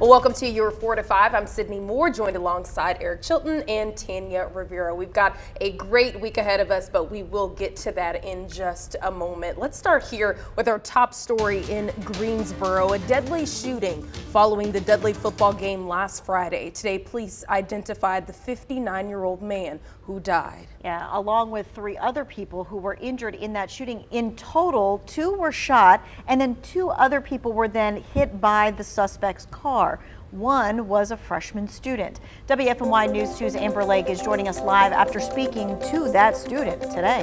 Well, welcome to your 4 to 5. I'm Sydney Moore, joined alongside Eric Chilton and Tanya Rivera. We've got a great week ahead of us, but we will get to that in just a moment. Let's start here with our top story in Greensboro, a deadly shooting following the Dudley football game last Friday. Today, police identified the 59-year-old man who died. Yeah, along with 3 other people who were injured in that shooting. In total, 2 were shot, and then 2 other people were then hit by the suspect's car. One was a freshman student. WFMY News 2's Amber Lake is joining us live after speaking to that student today.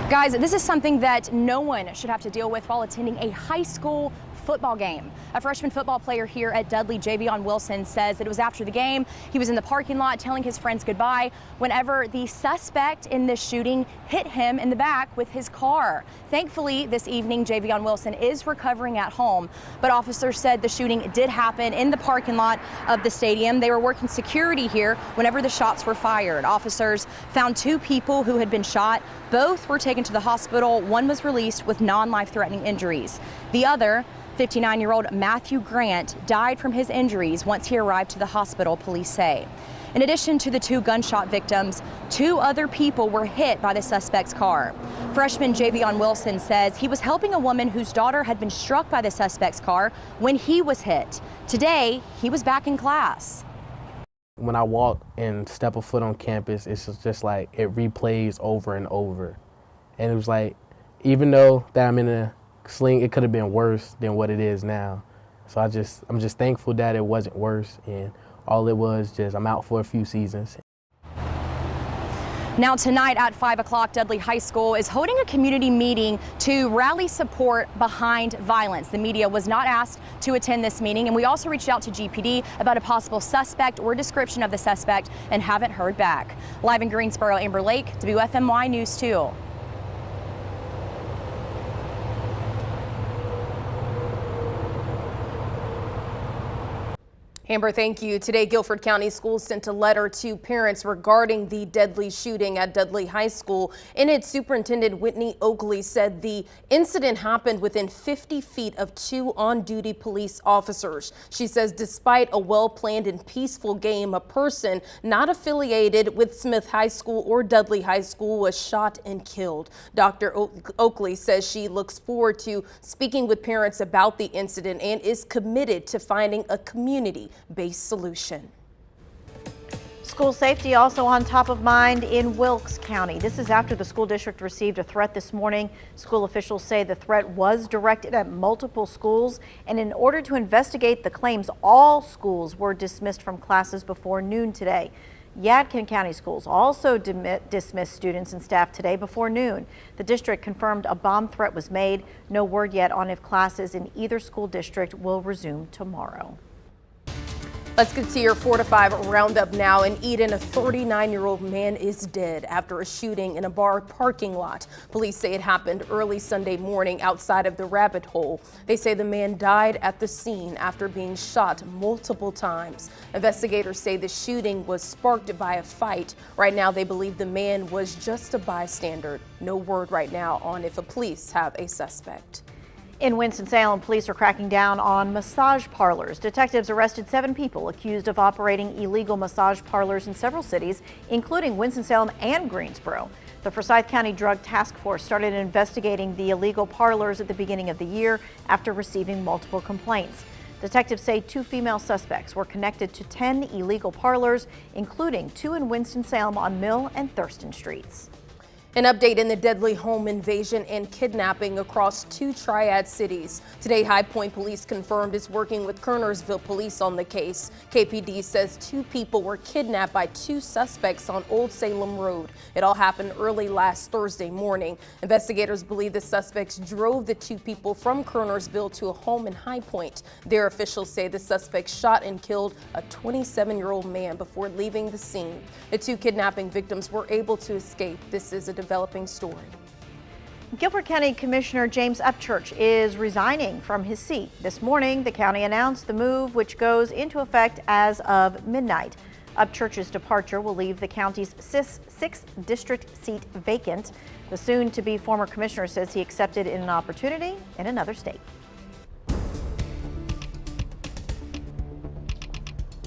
Guys, this is something that no one should have to deal with while attending a high school football game. A freshman football player here at Dudley, Javion Wilson, says that it was after the game. He was in the parking lot telling his friends goodbye whenever the suspect in this shooting hit him in the back with his car. Thankfully, this evening, Javion Wilson is recovering at home, but officers said the shooting did happen in the parking lot of the stadium. They were working security here whenever the shots were fired. Officers found 2 people who had been shot. Both were taken to the hospital. One was released with non-life-threatening injuries. The other, 59-year-old Matthew Grant, died from his injuries once he arrived to the hospital, police say. In addition to the 2 gunshot victims, 2 other people were hit by the suspect's car. Freshman Javion Wilson says he was helping a woman whose daughter had been struck by the suspect's car when he was hit. Today, he was back in class. When I walk and step a foot on campus, it's just like it replays over and over. And it was like, even though that I'm in a sling, it could have been worse than what it is now. So I'm just thankful that it wasn't worse, and all it was just I'm out for a few seasons. Now tonight at 5 o'clock, Dudley High School is holding a community meeting to rally support behind violence. The media was not asked to attend this meeting, and we also reached out to GPD about a possible suspect or description of the suspect and haven't heard back. Live in Greensboro, Amber Lake, WFMY News 2. Amber, thank you. Today, Guilford County Schools sent a letter to parents regarding the deadly shooting at Dudley High School. In it, Superintendent Whitney Oakley said the incident happened within 50 feet of 2 on-duty police officers. She says despite a well-planned and peaceful game, a person not affiliated with Smith High School or Dudley High School was shot and killed. Dr. Oakley says she looks forward to speaking with parents about the incident and is committed to finding a community-based solution. School safety also on top of mind in Wilkes County. This is after the school district received a threat this morning. School officials say the threat was directed at multiple schools, and in order to investigate the claims, all schools were dismissed from classes before noon today. Yadkin County Schools also dismissed students and staff today before noon. The district confirmed a bomb threat was made. No word yet on if classes in either school district will resume tomorrow. Let's get to your 4 to 5 roundup now. In Eden, a 39-year-old man is dead after a shooting in a bar parking lot. Police say it happened early Sunday morning outside of the Rabbit Hole. They say the man died at the scene after being shot multiple times. Investigators say the shooting was sparked by a fight. Right now, they believe the man was just a bystander. No word right now on if the police have a suspect. In Winston-Salem, police are cracking down on massage parlors. Detectives arrested 7 people accused of operating illegal massage parlors in several cities, including Winston-Salem and Greensboro. The Forsyth County Drug Task Force started investigating the illegal parlors at the beginning of the year after receiving multiple complaints. Detectives say 2 female suspects were connected to 10 illegal parlors, including 2 in Winston-Salem on Mill and Thurston Streets. An update in the deadly home invasion and kidnapping across 2 triad cities. Today, High Point Police confirmed it's working with Kernersville Police on the case. KPD says 2 people were kidnapped by 2 suspects on Old Salem Road. It all happened early last Thursday morning. Investigators believe the suspects drove the 2 people from Kernersville to a home in High Point. Their officials say the suspects shot and killed a 27-year-old man before leaving the scene. The 2 kidnapping victims were able to escape. This is a developing story. Guilford County Commissioner James Upchurch is resigning from his seat. This morning, the county announced the move, which goes into effect as of midnight. Upchurch's departure will leave the county's 6th district seat vacant. The soon-to-be former commissioner says he accepted an opportunity in another state.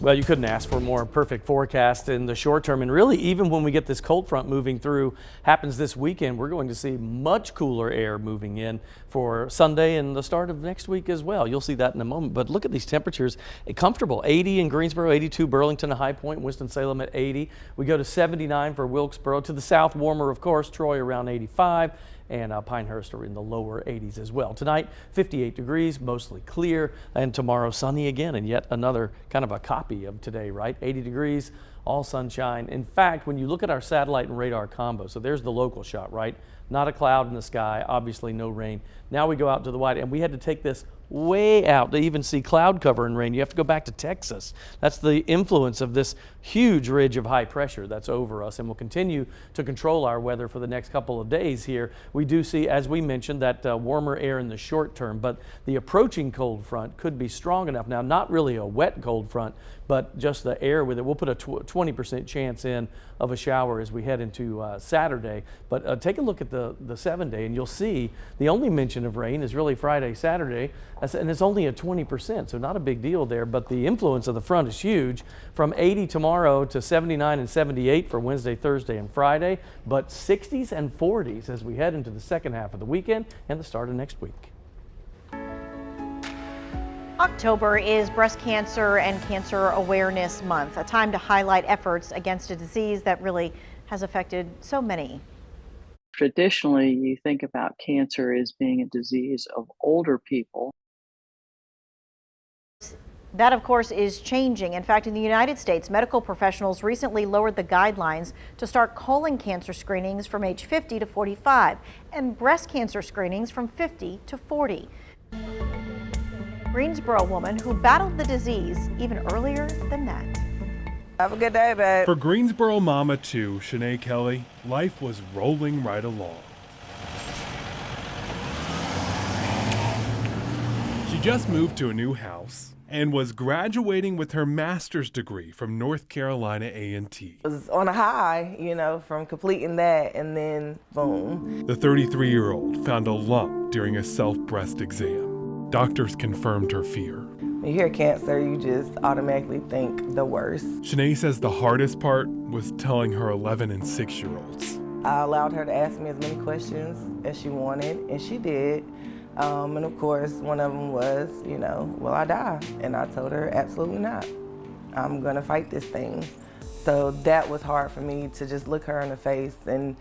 Well, you couldn't ask for a more perfect forecast in the short term. And really, even when we get this cold front moving through, happens this weekend, we're going to see much cooler air moving in for Sunday and the start of next week as well. You'll see that in a moment. But look at these temperatures. Comfortable. 80 in Greensboro, 82 Burlington, a high point. Winston-Salem at 80. We go to 79 for Wilkesboro. To the south, warmer, of course. Troy around 85. And Pinehurst are in the lower 80s as well. Tonight, 58 degrees, mostly clear, and tomorrow sunny again, and yet another kind of a copy of today, right? 80 degrees, all sunshine. In fact, when you look at our satellite and radar combo, so there's the local shot, right? Not a cloud in the sky, obviously no rain. Now we go out to the wide, and we had to take this way out to even see cloud cover and rain. You have to go back to Texas. That's the influence of this huge ridge of high pressure that's over us, and will continue to control our weather for the next couple of days here. We do see, as we mentioned, that warmer air in the short term, but the approaching cold front could be strong enough. Now, not really a wet cold front, but just the air with it. We'll put a 20% chance in of a shower as we head into Saturday. But take a look at the 7-day, and you'll see the only mention of rain is really Friday, Saturday, and it's only at 20%, so not a big deal there. But the influence of the front is huge. From 80 tomorrow to 79 and 78 for Wednesday, Thursday, and Friday, but 60s and 40s as we head into the second half of the weekend and the start of next week. October is Breast Cancer and Cancer Awareness Month, a time to highlight efforts against a disease that really has affected so many. Traditionally, you think about cancer as being a disease of older people. That, of course, is changing. In fact, in the United States, medical professionals recently lowered the guidelines to start colon cancer screenings from age 50 to 45 and breast cancer screenings from 50 to 40. Greensboro woman who battled the disease even earlier than that. Have a good day, babe. For Greensboro Mama 2, Shanae Kelly, life was rolling right along. She just moved to a new house and was graduating with her master's degree from North Carolina A&T. I was on a high, from completing that, and then boom. The 33-year-old found a lump during a self-breast exam. Doctors confirmed her fear. When you hear cancer, you just automatically think the worst. Shanae says the hardest part was telling her 11 and 6-year-olds. I allowed her to ask me as many questions as she wanted, and she did. And of course, one of them was, will I die? And I told her, absolutely not. I'm gonna fight this thing. So that was hard for me to just look her in the face and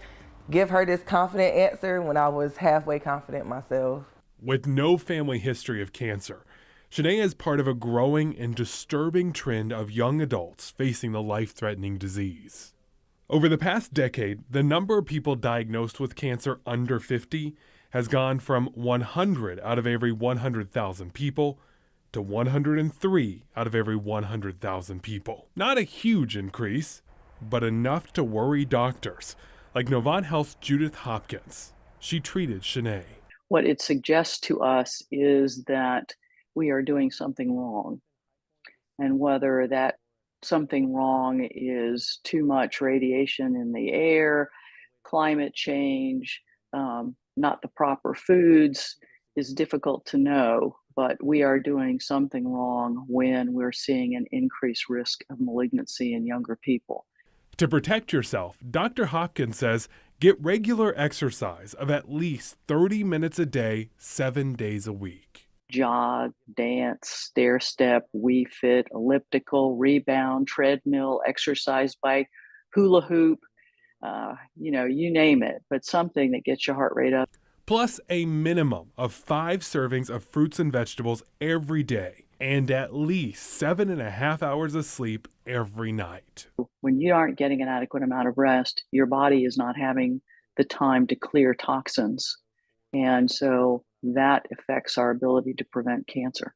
give her this confident answer when I was halfway confident myself. With no family history of cancer, Shanae is part of a growing and disturbing trend of young adults facing the life-threatening disease. Over the past decade, the number of people diagnosed with cancer under 50 has gone from 100 out of every 100,000 people to 103 out of every 100,000 people. Not a huge increase, but enough to worry doctors, like Novant Health's Judith Hopkins. She treated Shanae. What it suggests to us is that we are doing something wrong. And whether that something wrong is too much radiation in the air, climate change, not the proper foods, is difficult to know. But we are doing something wrong when we're seeing an increased risk of malignancy in younger people. To protect yourself, Dr. Hopkins says get regular exercise of at least 30 minutes a day, 7 days a week. Jog, dance, stair step, Wii Fit, elliptical, rebound, treadmill, exercise bike, hula hoop, you name it, but something that gets your heart rate up. Plus a minimum of 5 servings of fruits and vegetables every day, and at least 7.5 hours of sleep every night. When you aren't getting an adequate amount of rest, your body is not having the time to clear toxins. And so that affects our ability to prevent cancer.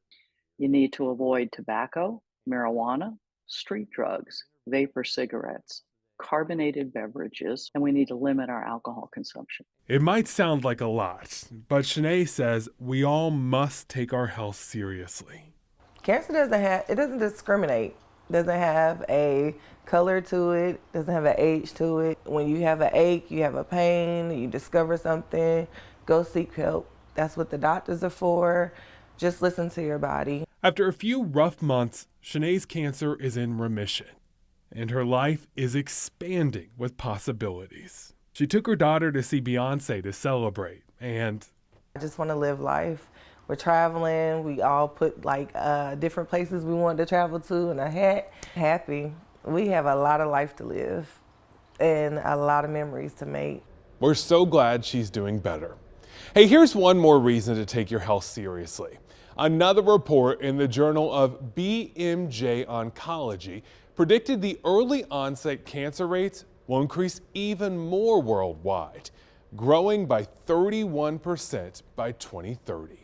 You need to avoid tobacco, marijuana, street drugs, vapor cigarettes, carbonated beverages, and we need to limit our alcohol consumption. It might sound like a lot, but Shanae says we all must take our health seriously. Cancer doesn't discriminate. Doesn't have a color to it, doesn't have an age to it. When you have an ache, you have a pain, you discover something, go seek help. That's what the doctors are for. just listen to your body. After a few rough months, Shanae's cancer is in remission, and her life is expanding with possibilities. She took her daughter to see Beyonce to celebrate, and I just want to live life. We're traveling. We all put like different places we wanted to travel to in a hat. Happy. We have a lot of life to live and a lot of memories to make. we're so glad she's doing better. Hey, here's one more reason to take your health seriously. Another report in the Journal of BMJ Oncology predicted the early onset cancer rates will increase even more worldwide, growing by 31% by 2030.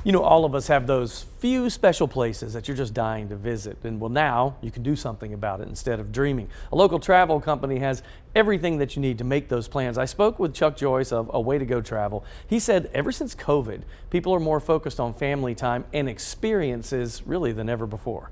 You know, all of us have those few special places that you're just dying to visit. And well, now you can do something about it instead of dreaming. A local travel company has everything that you need to make those plans. I spoke with Chuck Joyce of A Way to Go Travel. He said ever since COVID, people are more focused on family time and experiences really than ever before.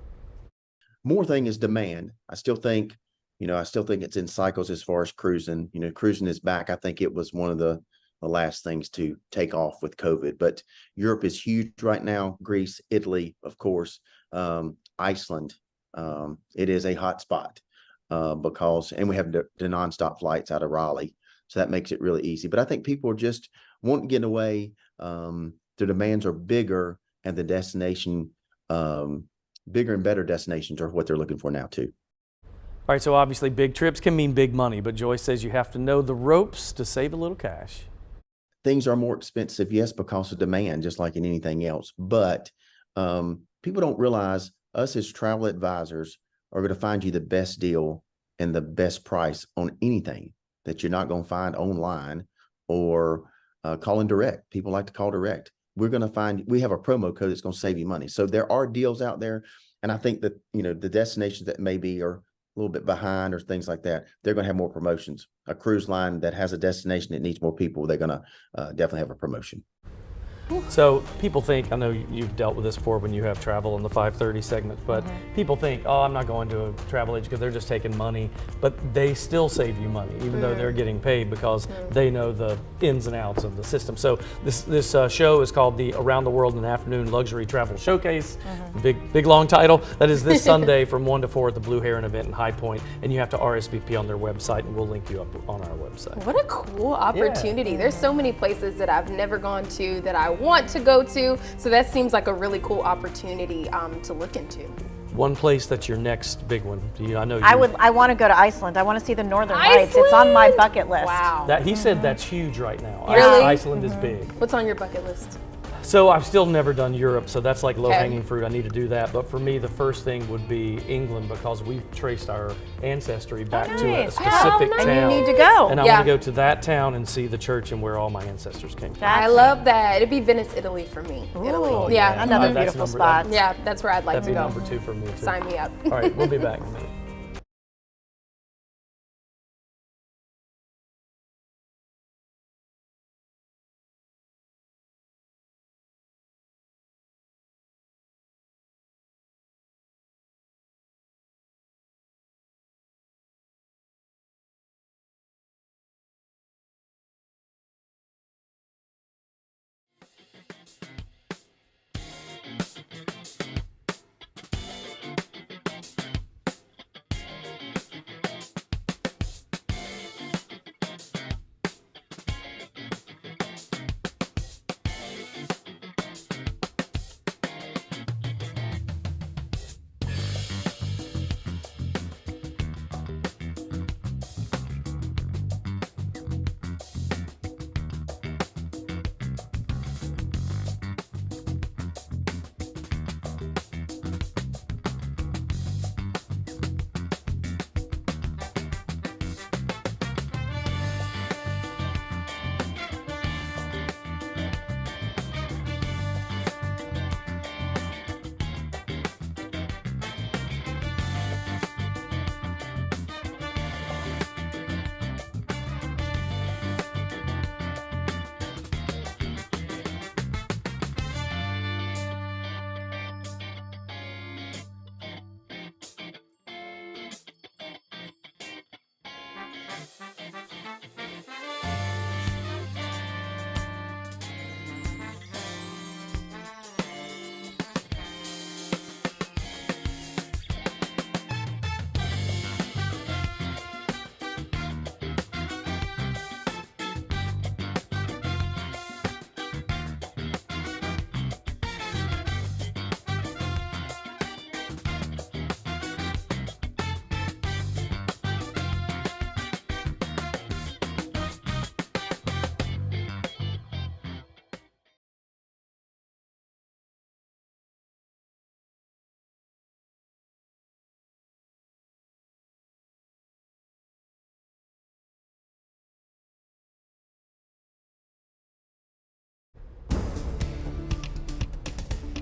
More thing is demand. I still think it's in cycles as far as cruising. Cruising is back. I think it was one of the last things to take off with COVID, but Europe is huge right now. Greece, Italy, of course, Iceland. It is a hot spot and we have the nonstop flights out of Raleigh. So that makes it really easy. But I think people are just wanting to get away. The demands are bigger and the destination, bigger and better destinations are what they're looking for now too. All right, so obviously big trips can mean big money, but Joyce says you have to know the ropes to save a little cash. Things are more expensive, yes, because of demand, just like in anything else. But people don't realize us as travel advisors are going to find you the best deal and the best price on anything that you're not going to find online or calling direct. People like to call direct. We have a promo code that's going to save you money. So there are deals out there. And I think that, the destinations that maybe are a little bit behind or things like that, they're going to have more promotions. A cruise line that has a destination that needs more people, they're going to definitely have a promotion. So people think, I know you've dealt with this before when you have travel in the 5:30 segment, but people think, oh, I'm not going to a travel agent because they're just taking money, but they still save you money, even though they're getting paid because they know the ins and outs of the system. So this show is called the Around the World in an Afternoon Luxury Travel Showcase. Big long title. That is this Sunday from 1 to 4 at the Blue Heron event in High Point, and you have to RSVP on their website, and we'll link you up on our website. What a cool opportunity. There's so many places that I've never gone to that I want to go to, so that seems like a really cool opportunity to look into. One place that's your next big one. I know I want to go to Iceland. I want to see the Northern Lights. It's on my bucket list. Wow. That he said that's huge right now. Really? Iceland is big. What's on your bucket list? So I've still never done Europe, so that's like low-hanging fruit. I need to do that. But for me, the first thing would be England because we've traced our ancestry back to a specific town. And you need to go. And I want to go to that town and see the church and where all my ancestors came from. I love that. It'd be Venice, Italy for me. Italy. Yeah. Another beautiful spot. Yeah, that's where I'd like That'd to be go. number 2 for me, too. Sign me up. All right, we'll be back in a minute.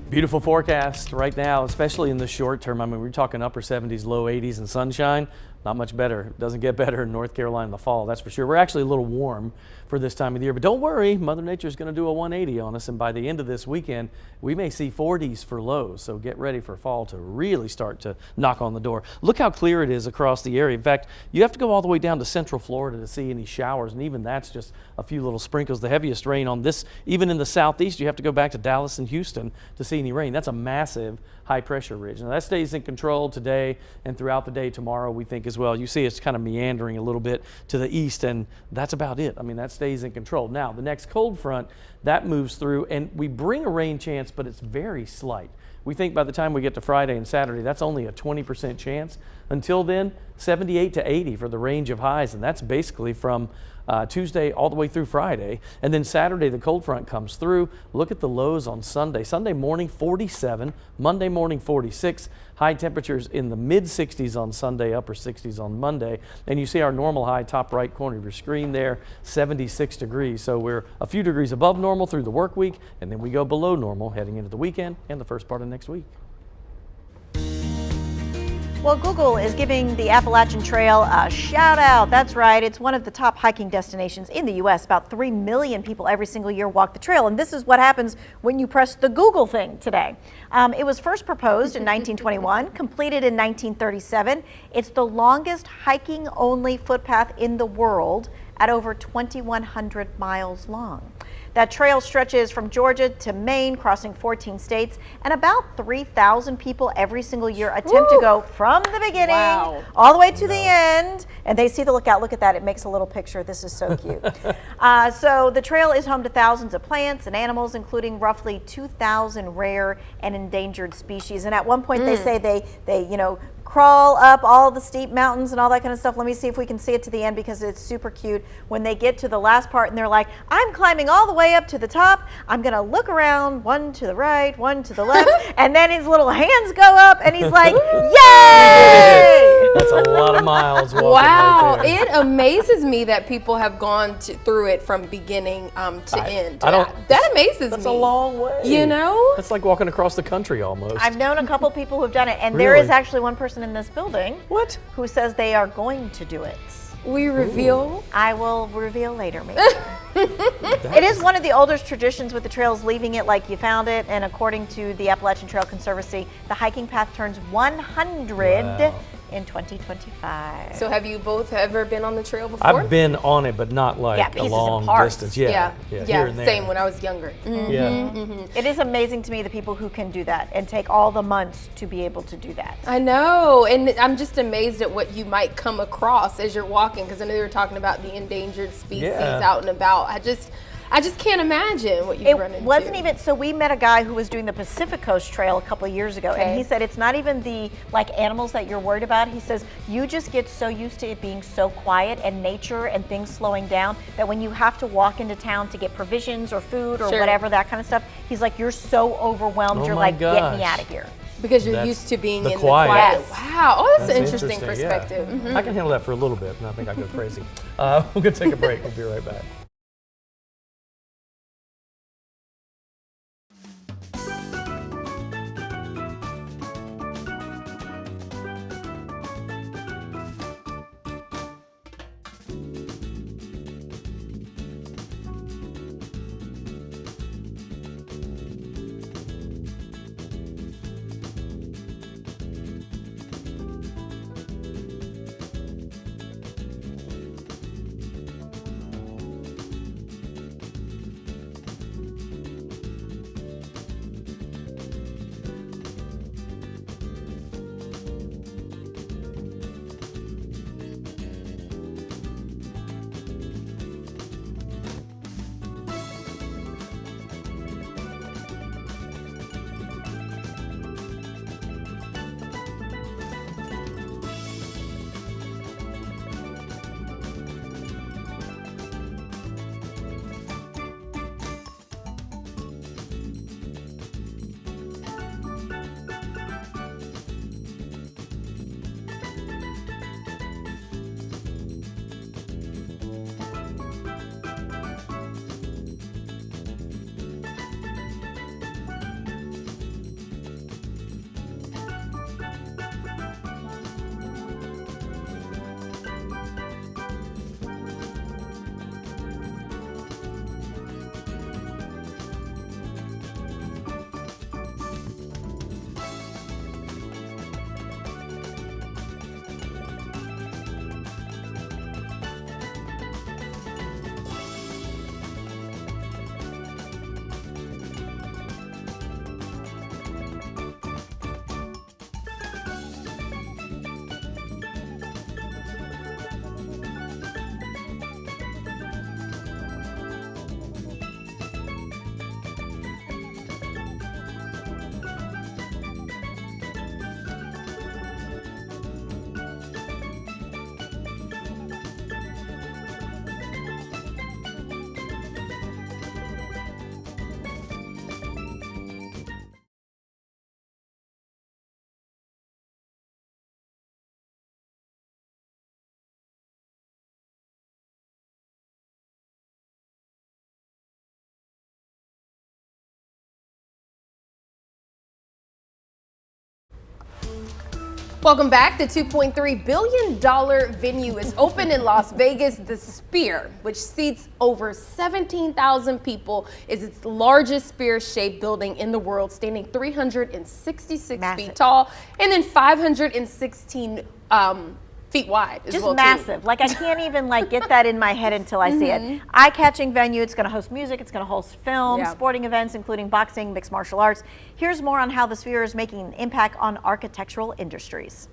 Beautiful forecast right now, especially in the short term. I mean, we're talking upper 70s, low 80s and sunshine. Not much better. It doesn't get better in North Carolina in the fall, that's for sure. We're actually a little warm for this time of the year, but don't worry, Mother Nature's going to do a 180 on us, and by the end of this weekend, we may see 40s for lows, so get ready for fall to really start to knock on the door. Look how clear it is across the area. In fact, you have to go all the way down to Central Florida to see any showers, and even that's just a few little sprinkles. The heaviest rain on this, even in the southeast, you have to go back to Dallas and Houston to see any rain. That's a massive high pressure ridge. Now that stays in control today and throughout the day tomorrow, we think as well. You see it's kind of meandering a little bit to the east, and that's about it. I mean, that stays in control. Now, the next cold front, that moves through, and we bring a rain chance, but it's very slight. We think by the time we get to Friday and Saturday, that's only a 20% chance. Until then, 78 to 80 for the range of highs, and that's basically from Tuesday all the way through Friday. And then Saturday, the cold front comes through. Look at the lows on Sunday. Sunday morning, 47. Monday morning, 46. High temperatures in the mid-60s on Sunday, upper 60s on Monday. And you see our normal high, top right corner of your screen there, 76 degrees. So we're a few degrees above normal through the work week, and then we go below normal heading into the weekend and the first part of next week. Well, Google is giving the Appalachian Trail a shout out. That's right. It's one of the top hiking destinations in the U.S. About 3 million people every single year walk the trail. And this is what happens when you press the Google thing today. It was first proposed in 1921, completed in 1937. It's the longest hiking only footpath in the world at over 2,100 miles long. That trail stretches from Georgia to Maine, crossing 14 states, and about 3,000 people every single year attempt to go from the beginning all the way to the end. And they see the lookout. Look at that. It makes a little picture. This is so cute. So the trail is home to thousands of plants and animals, including roughly 2,000 rare and endangered species. And at one point they say they crawl up all the steep mountains and all that kind of stuff. Let me see if we can see it to the end because it's super cute. When they get to the last part and they're like, I'm climbing all the way up to the top. I'm going to look around, one to the right, one to the left. And then his little hands go up and he's like, yay! That's a lot of miles walking Wow, right there. it amazes me that people have gone through it from beginning to end. That amazes me. That's a long way. You know? That's like walking across the country almost. I've known a couple people who've done it, and Really? there is actually one person in this building who says they are going to do it. We reveal. I will reveal later, maybe. It is one of the oldest traditions with the trails, leaving it like you found it. And according to the Appalachian Trail Conservancy, the hiking path turns 100 in 2025. So have you both ever been on the trail before? I've been on it, but not like a pieces long and parts. distance. Yeah, here and there. Same when I was younger. It is amazing to me the people who can do that and take all the months to be able to do that. I know, and I'm just amazed at what you might come across as you're walking, because I know they were talking about the endangered species out and about. I just can't imagine what you've run into. It wasn't even, so we met a guy who was doing the Pacific Coast Trail a couple of years ago, and he said it's not even the animals that you're worried about. He says you just get so used to it being so quiet and nature and things slowing down that when you have to walk into town to get provisions or food or whatever, that kind of stuff, he's like, you're so overwhelmed, you're like, get me out of here. Because you're used to being in the quiet. Wow, oh, that's an interesting perspective. I can handle that for a little bit, and I think I go crazy. We're going to take a break. We'll be right back. Welcome back. The $2.3 billion venue is open in Las Vegas. The Sphere, which seats over 17,000 people, is its largest sphere-shaped building in the world, standing 366 Massive. feet tall and then 516 feet wide as Just well, massive. too. Like I can't even like get that in my head until I see it. Eye-catching venue. It's going to host music. It's going to host film, Yeah. sporting events, including boxing, mixed martial arts. Here's more on how the Sphere is making an impact on architectural industries.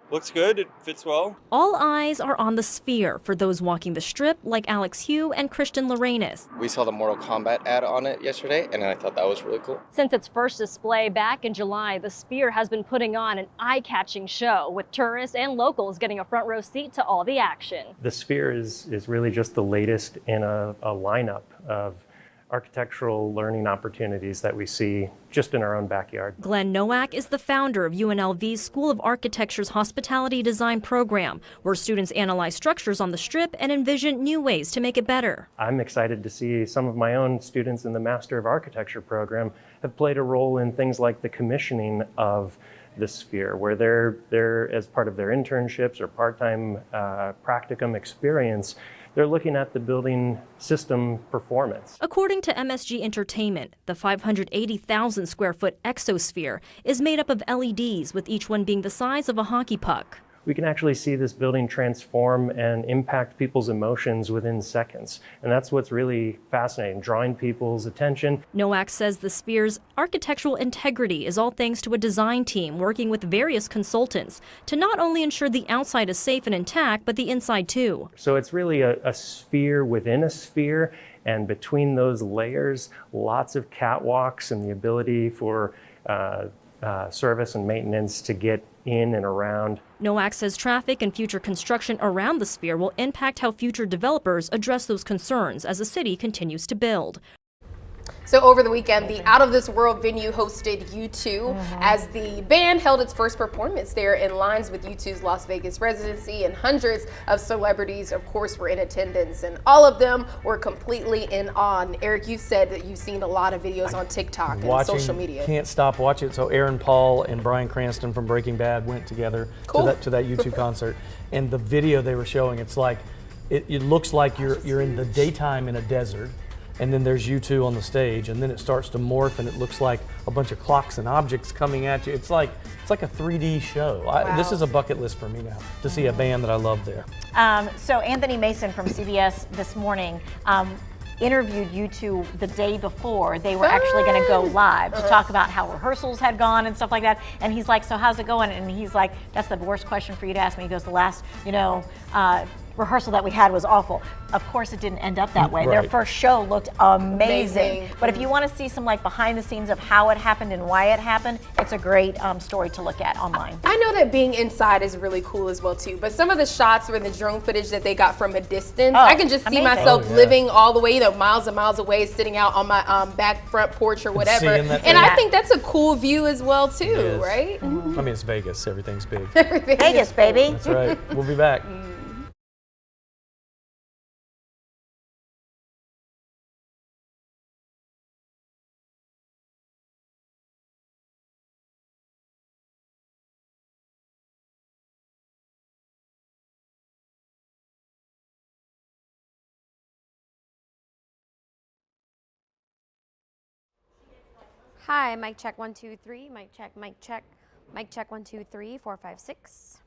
Looks good, it fits well. All eyes are on the Sphere for those walking the strip like Alex Hugh and Christian Lorenas. We saw the Mortal Kombat ad on it yesterday, and I thought that was really cool. Since its first display back in July, the Sphere has been putting on an eye-catching show, with tourists and locals getting a front row seat to all the action. The Sphere is really just the latest in a lineup of architectural learning opportunities that we see just in our own backyard. Glenn Nowak is the founder of UNLV's School of Architecture's Hospitality Design program, where students analyze structures on the Strip and envision new ways to make it better. I'm excited to see some of my own students in the Master of Architecture program have played a role in things like the commissioning of the Sphere, where they're as part of their internships or part-time practicum experience, they're looking at the building system performance. According to MSG Entertainment, the 580,000 square foot exosphere is made up of LEDs, with each one being the size of a hockey puck. We can actually see this building transform and impact people's emotions within seconds. And that's what's really fascinating, drawing people's attention. Nowak says the Sphere's architectural integrity is all thanks to a design team working with various consultants to not only ensure the outside is safe and intact, but the inside too. So it's really a sphere within a sphere, and between those layers, lots of catwalks and the ability for service and maintenance to get in and around. Nowak says traffic and future construction around the Sphere will impact how future developers address those concerns as the city continues to build. So over the weekend, the Out of This World venue hosted U2 as the band held its first performance there in lines with U2's Las Vegas residency, and hundreds of celebrities, of course, were in attendance, and all of them were completely in awe. And Eric, you said that you've seen a lot of videos on TikTok and social media. Can't stop watching it. So Aaron Paul and Bryan Cranston from Breaking Bad went together to that U2 concert, and the video they were showing, it's like it looks like you're in the daytime in a desert. And then there's U2 on the stage, and then it starts to morph, and it looks like a bunch of clocks and objects coming at you. It's like a 3D show. Wow. This is a bucket list for me now, to see a band that I love there. So Anthony Mason from CBS this morning interviewed U2 the day before they were actually going to go live to talk about how rehearsals had gone and stuff like that. And he's like, so how's it going? And he's like, that's the worst question for you to ask me. He goes, the last, rehearsal that we had was awful. Of course, it didn't end up that way. Right. Their first show looked amazing. But if you want to see some behind the scenes of how it happened and why it happened, it's a great story to look at online. I know that being inside is really cool as well too, but some of the shots were the drone footage that they got from a distance. I can just see myself living all the way, miles and miles away, sitting out on my back front porch or whatever. And I think that's a cool view as well too, right? I mean, it's Vegas. Everything's big. Vegas, baby. That's right. We'll be back. Hi, mic check 1 2 3. Mic check. Mic check. Mic check 1 2 3 4 5 6.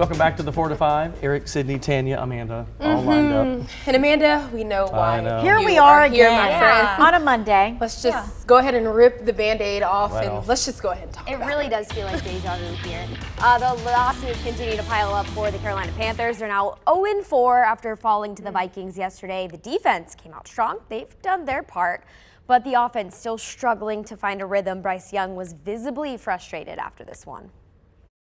Welcome back to the 4 to 5. Eric, Sydney, Tanya, Amanda, all lined up. And Amanda, we know why. I know. Here you we are here, again, my friend. on a Monday. Let's just go ahead and rip the Band-Aid off, Right and off. let's just go ahead and talk It about really does feel like deja vu here. The losses continue to pile up for the Carolina Panthers. They're now 0-4 after falling to the Vikings yesterday. The defense came out strong. They've done their part, but the offense still struggling to find a rhythm. Bryce Young was visibly frustrated after this one.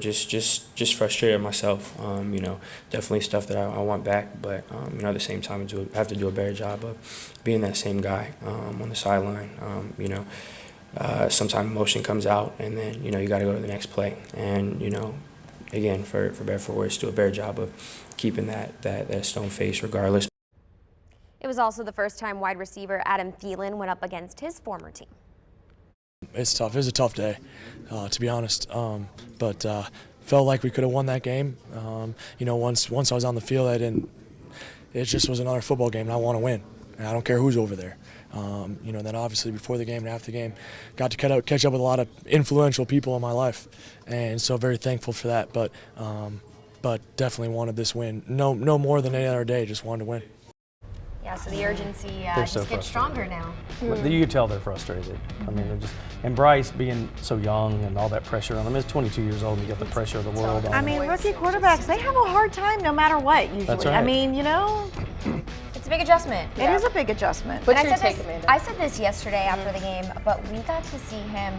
Just frustrated myself. You know, definitely stuff that I want back, but you know, at the same time, I have to do a better job of being that same guy on the sideline. You know, sometimes emotion comes out, and then you know you got to go to the next play. And you know, again, for better for worse, do a better job of keeping that stone face regardless. It was also the first time wide receiver Adam Thielen went up against his former team. It's tough. It was a tough day, to be honest. But felt like we could have won that game. You know, once I was on the field, it just was another football game, and I want to win. And I don't care who's over there. You know, then obviously before the game and after the game, got to catch up with a lot of influential people in my life, and so very thankful for that. But definitely wanted this win. No more than any other day. Just wanted to win. Yeah, so the urgency so just gets stronger now. But you can tell they're frustrated. I mean, they're just, and Bryce being so young and all that pressure on him. He's 22 years old and you got the pressure of the world on I him. mean, rookie quarterbacks, they have a hard time no matter what, usually. That's right. I mean, you know, It's a big adjustment. it is a big adjustment. What's And your I said take, this, Amanda? I said this yesterday after the game, but we got to see him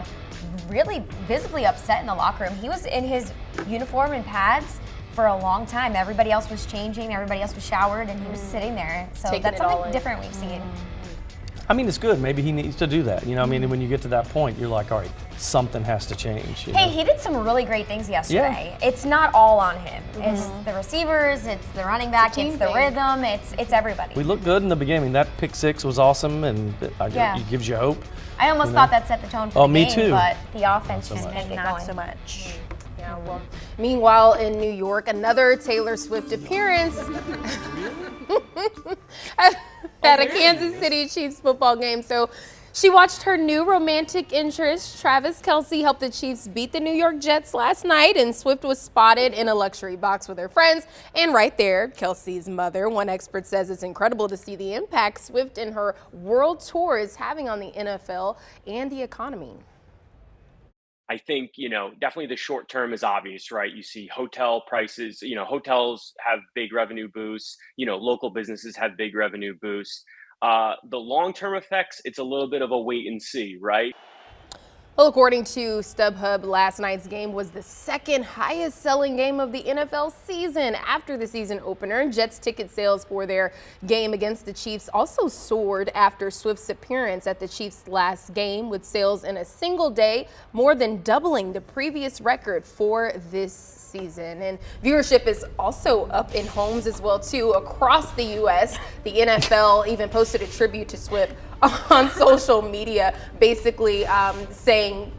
really visibly upset in the locker room. He was in his uniform and pads for a long time. Everybody else was changing, everybody else was showered, and he was sitting there. So Taking that's it all something in. different we've seen. I mean, it's good. Maybe he needs to do that. You know, I mean, when you get to that point, you're like, all right, something has to change. You Hey, know? he did some really great things yesterday. It's not all on him. It's the receivers, it's the running back, it's the rhythm, it's everybody. We looked good in the beginning. That pick six was awesome, and it gives you hope. I almost thought that set the tone for the me game, too. but the offense just much. can't get Not going. so much. Yeah, well, meanwhile, in New York, another Taylor Swift appearance at a Kansas City Chiefs football game. So she watched her new romantic interest, Travis Kelce, help the Chiefs beat the New York Jets last night, and Swift was spotted in a luxury box with her friends. And right there, Kelce's mother. One expert says it's incredible to see the impact Swift and her world tour is having on the NFL and the economy. I think, you know, definitely the short term is obvious, right? You see hotel prices, you know, hotels have big revenue boosts, you know, local businesses have big revenue boosts. The long term effects, it's a little bit of a wait and see, right? Well, according to StubHub, last night's game was the second highest selling game of the NFL season after the season opener. Jets ticket sales for their game against the Chiefs also soared after Swift's appearance at the Chiefs' last game, with sales in a single day more than doubling the previous record for this season. And viewership is also up in homes as well, too, across the U.S. The NFL even posted a tribute to Swift on social media, basically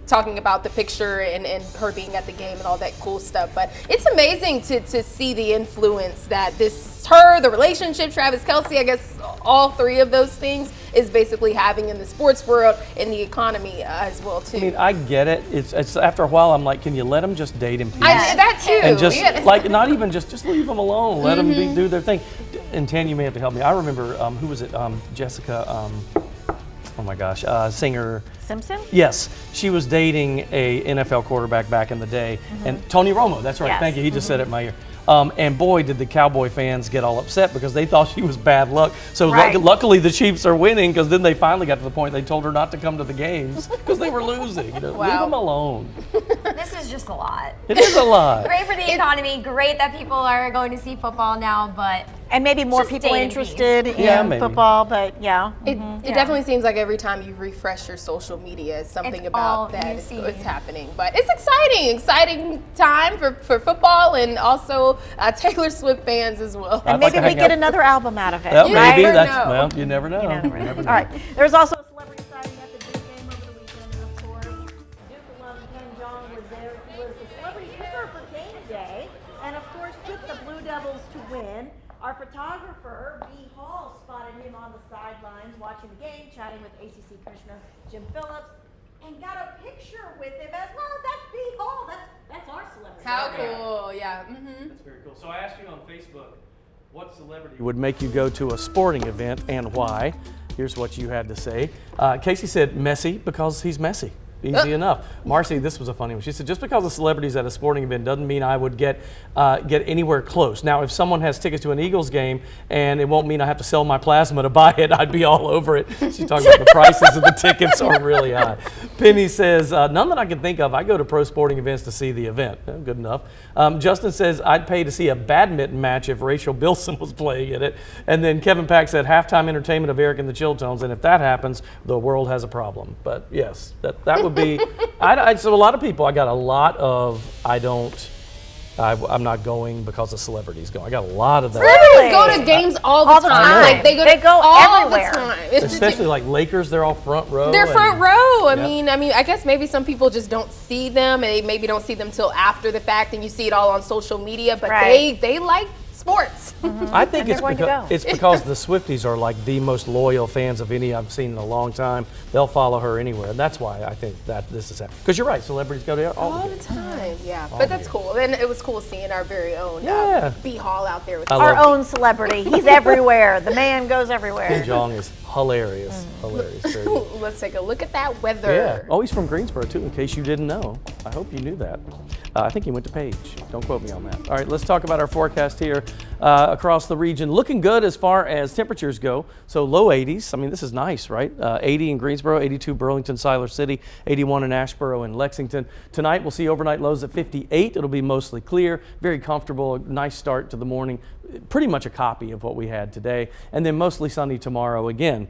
talking about the picture and her being at the game and all that cool stuff. But it's amazing to see the influence that the relationship, Travis Kelce, I guess all three of those things is basically having in the sports world and the economy as well, too. I mean, I get it. It's after a while, I'm like, can you let them just date in peace? That too. And just like not even just leave them alone. Let them do their thing. And Tanya, you may have to help me. I remember who was it? Jessica. Oh my gosh, singer. Simpson? Yes, she was dating a NFL quarterback back in the day, and Tony Romo. That's right. Yes. Thank you. He just said it in my ear. And boy, did the Cowboy fans get all upset because they thought she was bad luck. So luckily the Chiefs are winning, because then they finally got to the point they told her not to come to the games because they were losing. You know, leave them alone. This is just a lot. It is a lot. Great for the economy, great that people are going to see football now, but And maybe more just people stay in interested peace. in football, but yeah. It definitely seems like every time you refresh your social media, something about that is happening. But it's exciting time for football and also Taylor Swift fans as well. And maybe we get another album out of it. Well, right? maybe that's, well, you never know. You never know. You never know. All right. There's also a celebrity sighting at the Duke game over the weekend, and of course, Duke alum Ken Jeong was there. He was the celebrity picker for game day, and of course picked the Blue Devils to win. Our photographer, B. Hall, spotted him on the sidelines watching the game, chatting with ACC Commissioner Jim Phillips, and got a picture with him as well. That's B. Hall. That's our How cool, yeah. That's very cool. So I asked you on Facebook, what celebrity would make you go to a sporting event and why? Here's what you had to say. Casey said Messi because he's Messi. Easy enough. Marcy, this was a funny one. She said, just because a celebrity's at a sporting event doesn't mean I would get anywhere close. Now, if someone has tickets to an Eagles game and it won't mean I have to sell my plasma to buy it, I'd be all over it. She's talking about the prices of the tickets are really high. Penny says, none that I can think of. I go to pro sporting events to see the event. Good enough. Justin says, I'd pay to see a badminton match if Rachel Bilson was playing in it. And then Kevin Pack said, halftime entertainment of Eric and the Chilltones. And if that happens, the world has a problem. But yes, that would be, so a lot of people, I got a lot of, I'm not going because a celebrity's going. I got a lot of that. Celebrities go to games all the time. Like they go all everywhere. the time. Especially like Lakers, they're all front row. They're front row. I mean, I guess maybe some people just don't see them, and they maybe don't see them till after the fact, and you see it all on social media. But they like sports. I think it's because the Swifties are like the most loyal fans of any I've seen in a long time. They'll follow her anywhere, and that's why I think that this is happening. Because you're right, celebrities go there all the time. Yeah, but that's cool. And it was cool seeing our very own B Hall out there with our own celebrity. He's everywhere. The man goes everywhere. Kim Jong is hilarious. Hilarious. Very good. Let's take a look at that weather. Yeah. Oh, he's from Greensboro too, in case you didn't know. I hope you knew that. I think he went to Page. Don't quote me on that. All right, let's talk about our forecast here across the region. Looking good as far as temperatures go. So low 80s. I mean, this is nice, right? 80 in Greensboro, 82 Burlington, Siler City, 81 in Asheboro and Lexington. Tonight we'll see overnight lows at 58. It'll be mostly clear, very comfortable, nice start to the morning. Pretty much a copy of what we had today, and then mostly sunny tomorrow again.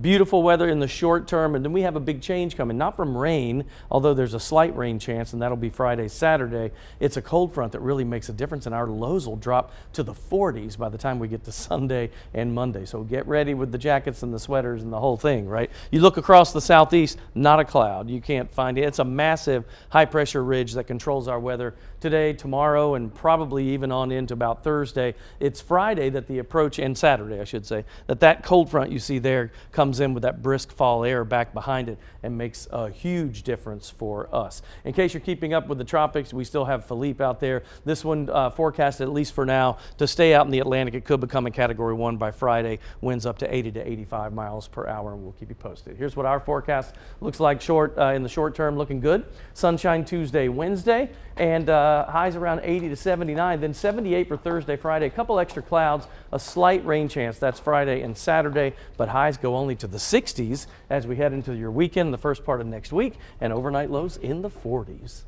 Beautiful weather in the short term, and then we have a big change coming, not from rain, although there's a slight rain chance, and that'll be Friday, Saturday. It's a cold front that really makes a difference, and our lows will drop to the 40s by the time we get to Sunday and Monday. So get ready with the jackets and the sweaters and the whole thing, right? You look across the southeast, not a cloud. You can't find it. It's a massive high-pressure ridge that controls our weather today, tomorrow, and probably even on into about Thursday. It's Friday that the approach, and Saturday, I should say, that cold front you see there comes in with that brisk fall air back behind it and makes a huge difference for us. In case you're keeping up with the tropics, we still have Philippe out there. This one forecasted, at least for now, to stay out in the Atlantic. It could become a Category 1 by Friday. Winds up to 80 to 85 miles per hour, and we'll keep you posted. Here's what our forecast looks like in the short term, looking good. Sunshine Tuesday, Wednesday, and highs around 80 to 79, then 78 for Thursday, Friday. A couple extra clouds, a slight rain chance. That's Friday and Saturday, but highs go only to the 60s as we head into your weekend, the first part of next week, and overnight lows in the 40s.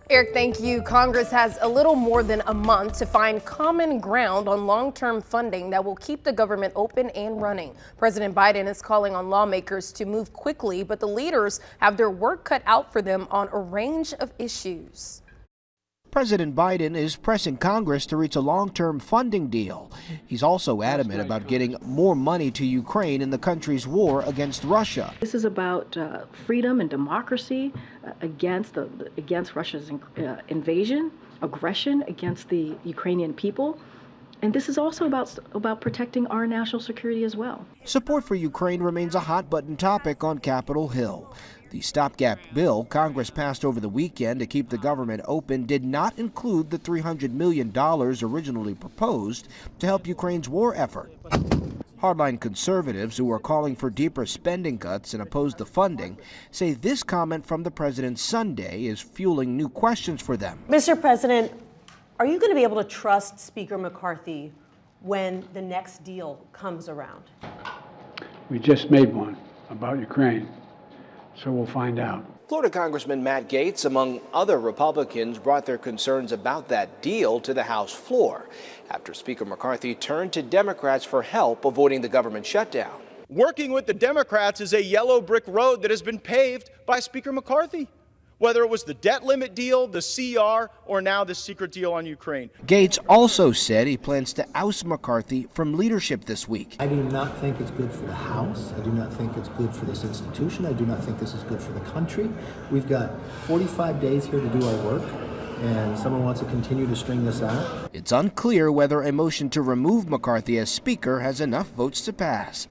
Eric, thank you. Congress has a little more than a month to find common ground on long-term funding that will keep the government open and running. President Biden is calling on lawmakers to move quickly, but the leaders have their work cut out for them on a range of issues. President Biden is pressing Congress to reach a long-term funding deal. He's also adamant about getting more money to Ukraine in the country's war against Russia. This is about freedom and democracy against Russia's invasion, aggression against the Ukrainian people. And this is also about protecting our national security as well. Support for Ukraine remains a hot-button topic on Capitol Hill. The stopgap bill Congress passed over the weekend to keep the government open did not include the $300 million originally proposed to help Ukraine's war effort. Hardline conservatives who are calling for deeper spending cuts and oppose the funding say this comment from the president Sunday is fueling new questions for them. Mr. President, are you going to be able to trust Speaker McCarthy when the next deal comes around? We just made one about Ukraine. So we'll find out. Florida Congressman Matt Gaetz, among other Republicans, brought their concerns about that deal to the House floor after Speaker McCarthy turned to Democrats for help avoiding the government shutdown. Working with the Democrats is a yellow brick road that has been paved by Speaker McCarthy. Whether it was the debt limit deal, the CR, or now the secret deal on Ukraine. Gaetz also said he plans to oust McCarthy from leadership this week. I do not think it's good for the House. I do not think it's good for this institution. I do not think this is good for the country. We've got 45 days here to do our work, and someone wants to continue to string this out. It's unclear whether a motion to remove McCarthy as Speaker has enough votes to pass.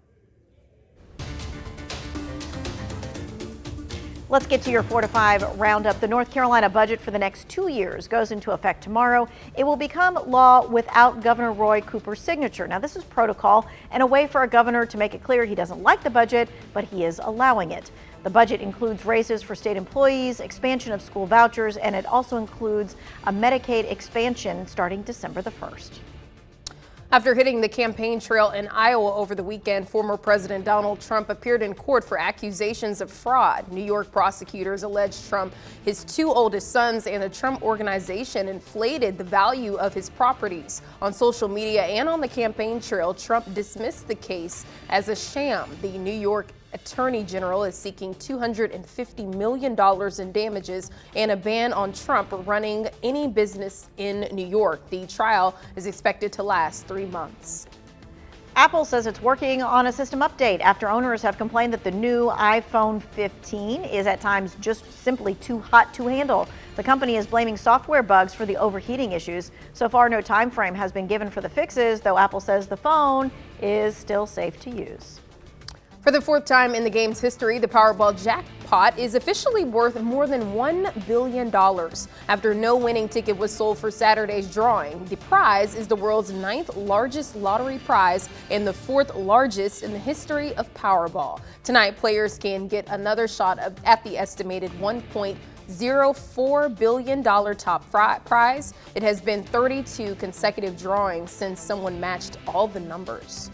Let's get to your 4 to 5 roundup. The North Carolina budget for the next 2 years goes into effect tomorrow. It will become law without Governor Roy Cooper's signature. Now, this is protocol and a way for a governor to make it clear he doesn't like the budget, but he is allowing it. The budget includes raises for state employees, expansion of school vouchers, and it also includes a Medicaid expansion starting December the 1st. After hitting the campaign trail in Iowa over the weekend, former President Donald Trump appeared in court for accusations of fraud. New York prosecutors alleged Trump, his 2 oldest sons, and the Trump Organization inflated the value of his properties. On social media and on the campaign trail, Trump dismissed the case as a sham. The New York Attorney General is seeking $250 million in damages and a ban on Trump running any business in New York. The trial is expected to last 3 months. Apple says it's working on a system update after owners have complained that the new iPhone 15 is at times just simply too hot to handle. The company is blaming software bugs for the overheating issues. So far, no time frame has been given for the fixes, though Apple says the phone is still safe to use. For the 4th time in the game's history, the Powerball jackpot is officially worth more than $1 billion. After no winning ticket was sold for Saturday's drawing, the prize is the world's 9th largest lottery prize and the 4th largest in the history of Powerball. Tonight, players can get another shot at the estimated $1.04 billion top prize. It has been 32 consecutive drawings since someone matched all the numbers.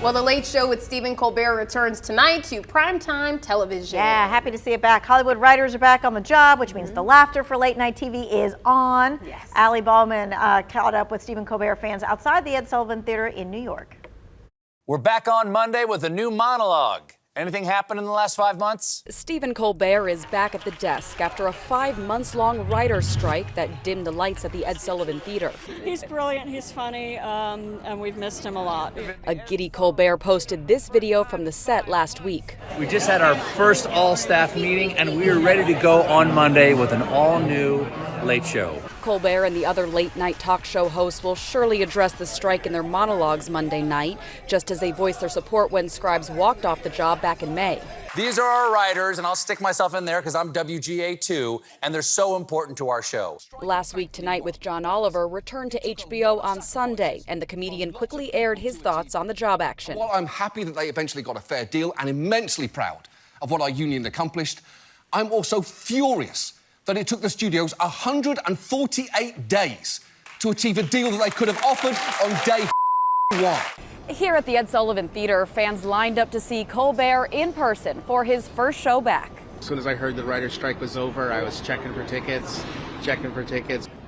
Well, The Late Show with Stephen Colbert returns tonight to primetime television. Yeah, happy to see it back. Hollywood writers are back on the job, which means the laughter for late night TV is on. Yes. Allie Ballman caught up with Stephen Colbert fans outside the Ed Sullivan Theater in New York. We're back on Monday with a new monologue. Anything happened in the last 5 months? Stephen Colbert is back at the desk after a 5-month-long writer's strike that dimmed the lights at the Ed Sullivan Theater. He's brilliant, he's funny, and we've missed him a lot. A giddy Colbert posted this video from the set last week. We just had our first all-staff meeting, and we are ready to go on Monday with an all-new Late Show. Colbert and the other late-night talk show hosts will surely address the strike in their monologues Monday night, just as they voiced their support when scribes walked off the job back in May. These are our writers, and I'll stick myself in there because I'm WGA too, and they're so important to our show. Last Week Tonight with John Oliver returned to HBO on Sunday, and the comedian quickly aired his thoughts on the job action. While I'm happy that they eventually got a fair deal and immensely proud of what our union accomplished, I'm also furious that it took the studios 148 days to achieve a deal that they could have offered on day one. Here at the Ed Sullivan Theater, fans lined up to see Colbert in person for his first show back. As soon as I heard the writer's strike was over, I was checking for tickets.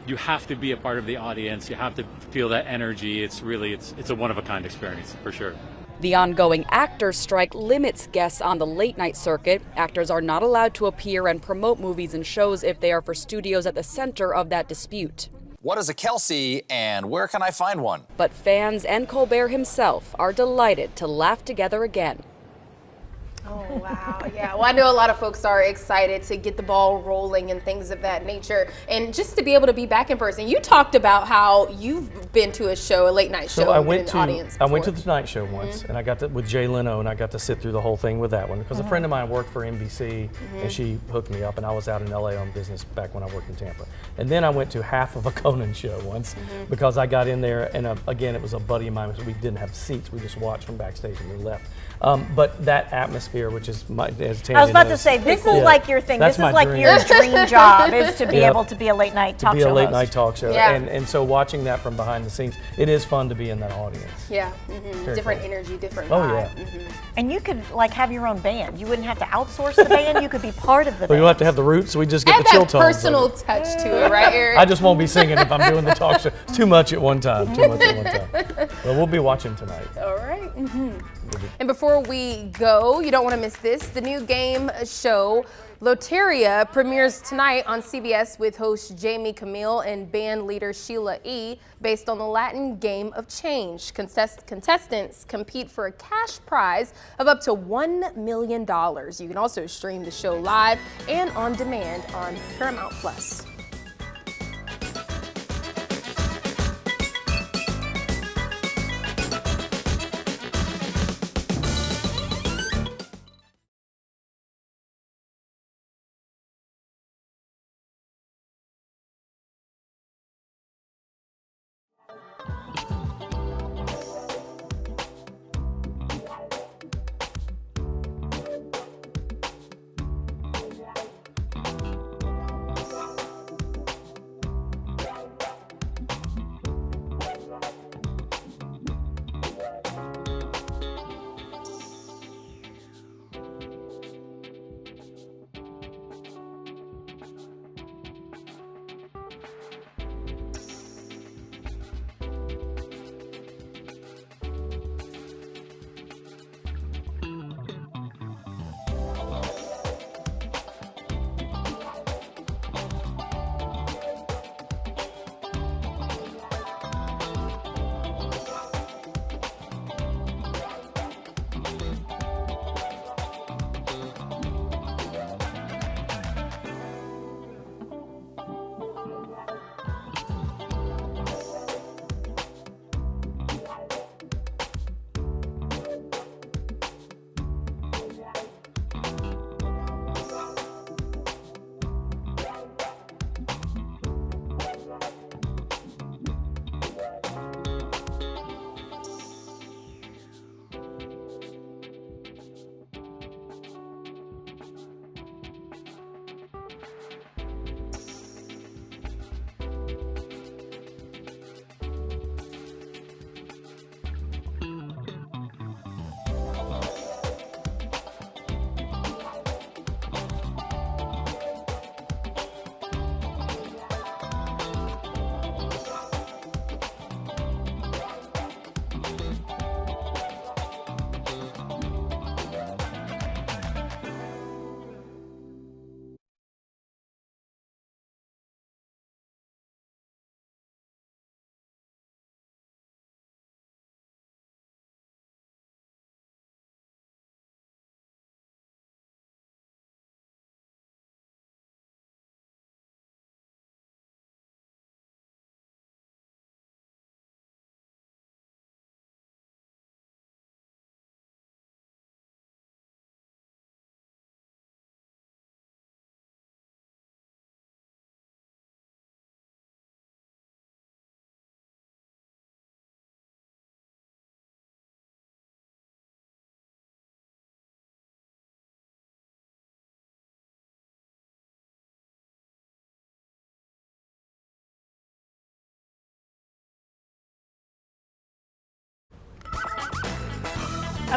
You have to be a part of the audience. You have to feel that energy. It's a one-of-a-kind experience, for sure. The ongoing actors' strike limits guests on the late-night circuit. Actors are not allowed to appear and promote movies and shows if they are for studios at the center of that dispute. What is a Kelsey, and where can I find one? But fans and Colbert himself are delighted to laugh together again. Oh, wow. Yeah. Well, I know a lot of folks are excited to get the ball rolling and things of that nature. And just to be able to be back in person. You talked about how you've been to a show, a late night show. So I went to the the Tonight Show once, and I got to, with Jay Leno, and I got to sit through the whole thing with that one because a friend of mine worked for NBC, and she hooked me up, and I was out in LA on business back when I worked in Tampa. And then I went to half of a Conan show once because I got in there, and again, it was a buddy of mine, so we didn't have seats. We just watched from backstage and we left. But that atmosphere, which is as Tanya I was about to knows, say, this is like your thing. That's This is my like dream. your dream job, is to be able to be a late night talk show To be a late host. night talk show. Yeah. And so watching that from behind the scenes, it is fun to be in that audience. Yeah. Different cool. energy, different Oh, vibe. yeah. And you could like have your own band. You wouldn't have to outsource the band. You could be part of the We band. don't have to have the roots, we just get Add the chill that tones. personal touch to it, right, Eric? I just won't be singing if I'm doing the talk show. It's too much at one time. Well, we'll be watching tonight. All right. And before we go, you don't want to miss this. The new game show, Loteria, premieres tonight on CBS with host Jamie Camille and band leader Sheila E., based on the Latin game of change. Contestants compete for a cash prize of up to $1 million. You can also stream the show live and on demand on Paramount+.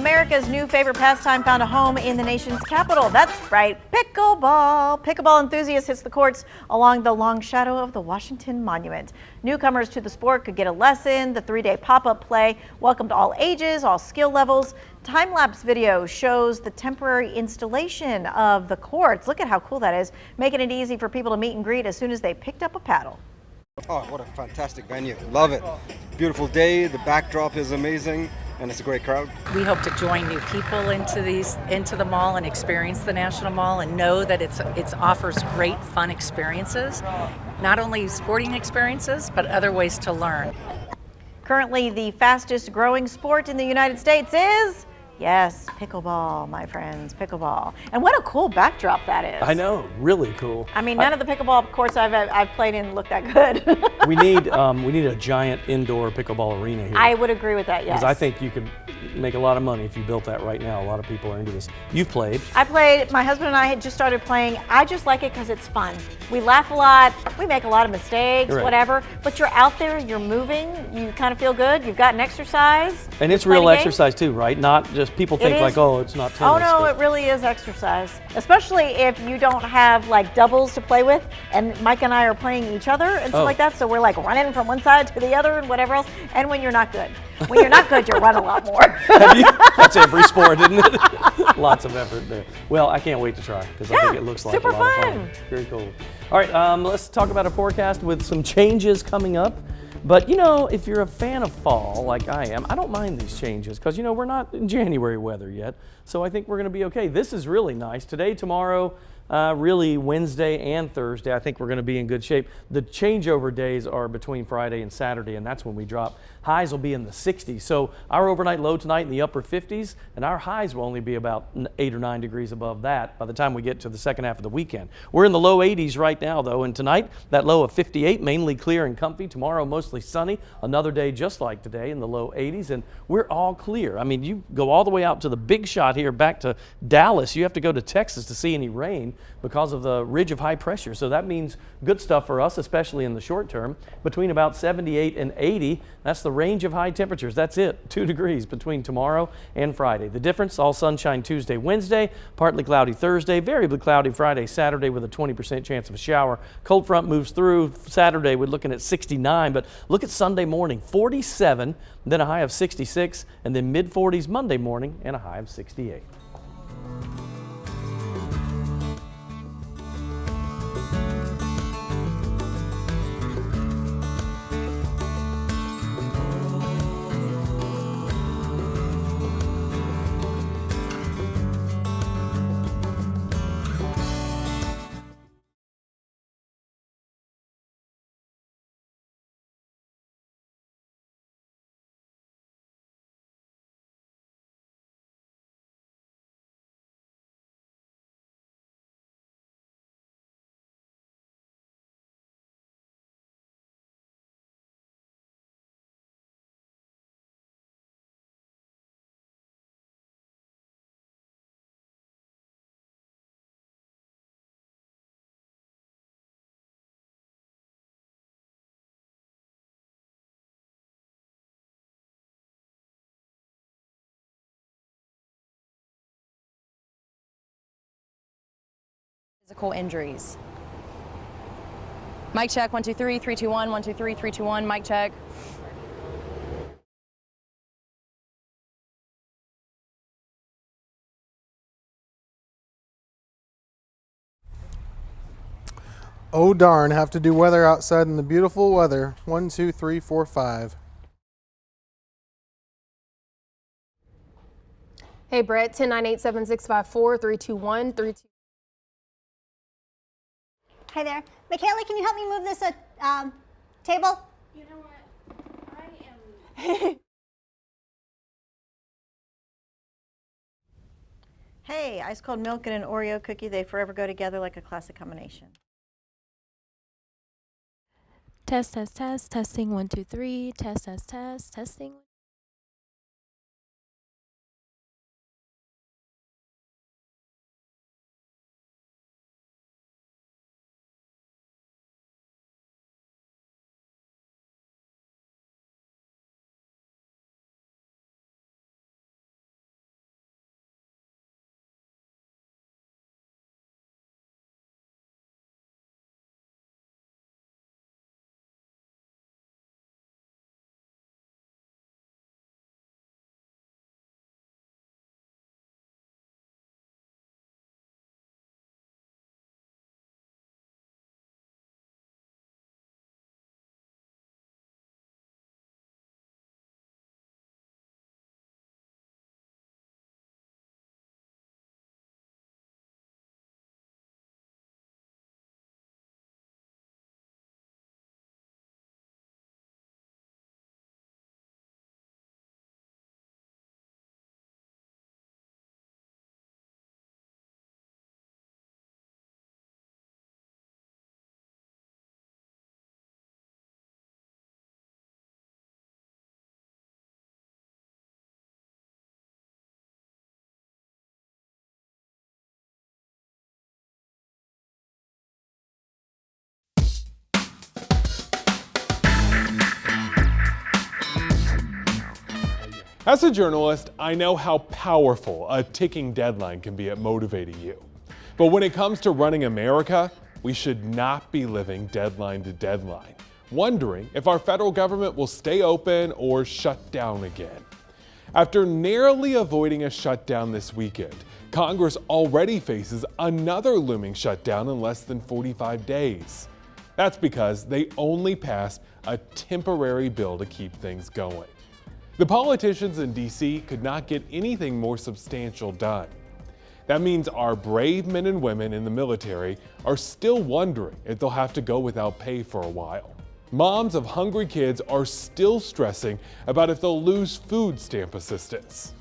America's new favorite pastime found a home in the nation's capital. That's right, pickleball. Pickleball enthusiasts hits the courts along the long shadow of the Washington Monument. Newcomers to the sport could get a lesson. The 3-day pop-up play welcomed all ages, all skill levels. Time-lapse video shows the temporary installation of the courts. Look at how cool that is, making it easy for people to meet and greet as soon as they picked up a paddle. Oh, what a fantastic venue. Love it. Beautiful day, the backdrop is amazing, and it's a great crowd. We hope to join new people into the mall and experience the National Mall and know that it offers great fun experiences, not only sporting experiences, but other ways to learn. Currently, the fastest growing sport in the United States is, yes, pickleball, my friends, pickleball. And what a cool backdrop that is. I know, really cool. I mean, none of the pickleball courts I've played in look that good. we need a giant indoor pickleball arena here. I would agree with that, yes. Because I think you could make a lot of money if you built that right now. A lot of people are into this. You've played. I played. My husband and I had just started playing. I just like it because it's fun. We laugh a lot. We make a lot of mistakes, Right. whatever. But you're out there, you're moving, you kind of feel good. You've got an exercise. And it's Playing real a game. exercise too, right? Not just people think It like, is. oh, it's not tennis. Oh no, but- it really is exercise. Especially if you don't have like doubles to play with, and Mike and I are playing each other and stuff Oh. like that. So we're like running from one side to the other and whatever else. And when you're not good, when you're not good, you run a lot more. Have you? That's every sport, isn't it? Lots of effort there. Well, I can't wait to try because I think it looks like super a lot fun. of fun. Very cool. All right, let's talk about a forecast with some changes coming up. But you know, if you're a fan of fall like I am, I don't mind these changes because you know we're not in January weather yet, so I think we're going to be okay. This is really nice today, tomorrow. Really Wednesday and Thursday, I think we're going to be in good shape. The changeover days are between Friday and Saturday, and that's when we drop. Highs will be in the 60s. So our overnight low tonight in the upper 50s, and our highs will only be about 8 or 9 degrees above that by the time we get to the second half of the weekend. We're in the low 80s right now, though, and tonight, that low of 58, mainly clear and comfy. Tomorrow, mostly sunny. Another day just like today in the low 80s, and we're all clear. I mean, you go all the way out to the big shot here back to Dallas. You have to go to Texas to see any rain because of the ridge of high pressure. So that means good stuff for us, especially in the short term. Between about 78 and 80, that's the range of high temperatures. That's it, 2 degrees between tomorrow and Friday. The difference, all sunshine Tuesday, Wednesday, partly cloudy Thursday, variably cloudy Friday, Saturday with a 20% chance of a shower. Cold front moves through Saturday. We're looking at 69, but look at Sunday morning, 47, then a high of 66, and then mid-40s Monday morning and a high of 68. Physical injuries. Mic check, 1, 2, 3, 3, 2, 1, 1, 2, 3, 3, 2, 1, mic check. Oh darn, have to do weather outside in the beautiful weather. 1, 2, 3, 4, 5. Hey, Brett, 10987654-321-32. Hi there. Michaela, can you help me move this table? You know what? I am... Hey, ice cold milk and an Oreo cookie, they forever go together like a classic combination. Test, test, test, testing, 1, 2, 3, test, test, test, testing. As a journalist, I know how powerful a ticking deadline can be at motivating you. But when it comes to running America, we should not be living deadline to deadline, wondering if our federal government will stay open or shut down again. After narrowly avoiding a shutdown this weekend, Congress already faces another looming shutdown in less than 45 days. That's because they only passed a temporary bill to keep things going. The politicians in D.C. could not get anything more substantial done. That means our brave men and women in the military are still wondering if they'll have to go without pay for a while. Moms of hungry kids are still stressing about if they'll lose food stamp assistance.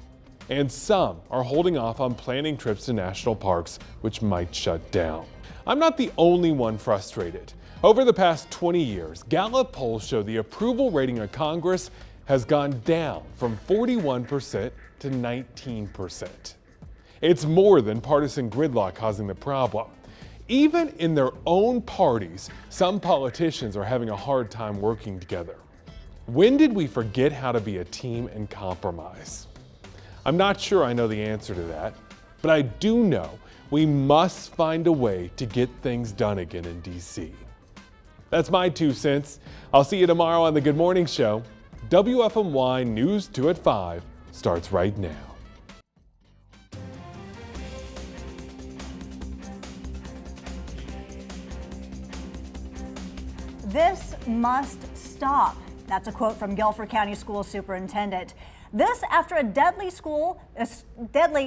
And some are holding off on planning trips to national parks, which might shut down. I'm not the only one frustrated. Over the past 20 years, Gallup polls show the approval rating of Congress has gone down from 41% to 19%. It's more than partisan gridlock causing the problem. Even in their own parties, some politicians are having a hard time working together. When did we forget how to be a team and compromise? I'm not sure I know the answer to that, but I do know we must find a way to get things done again in D.C. That's my 2 cents. I'll see you tomorrow on the Good Morning Show. WFMY News 2 at 5 starts right now. This must stop. That's a quote from Guilford County School Superintendent. This after a deadly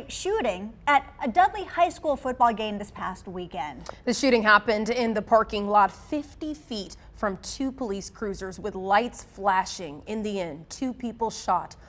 shooting at a Dudley High School football game this past weekend. The shooting happened in the parking lot 50 feet from 2 police cruisers with lights flashing. In the end, 2 people shot,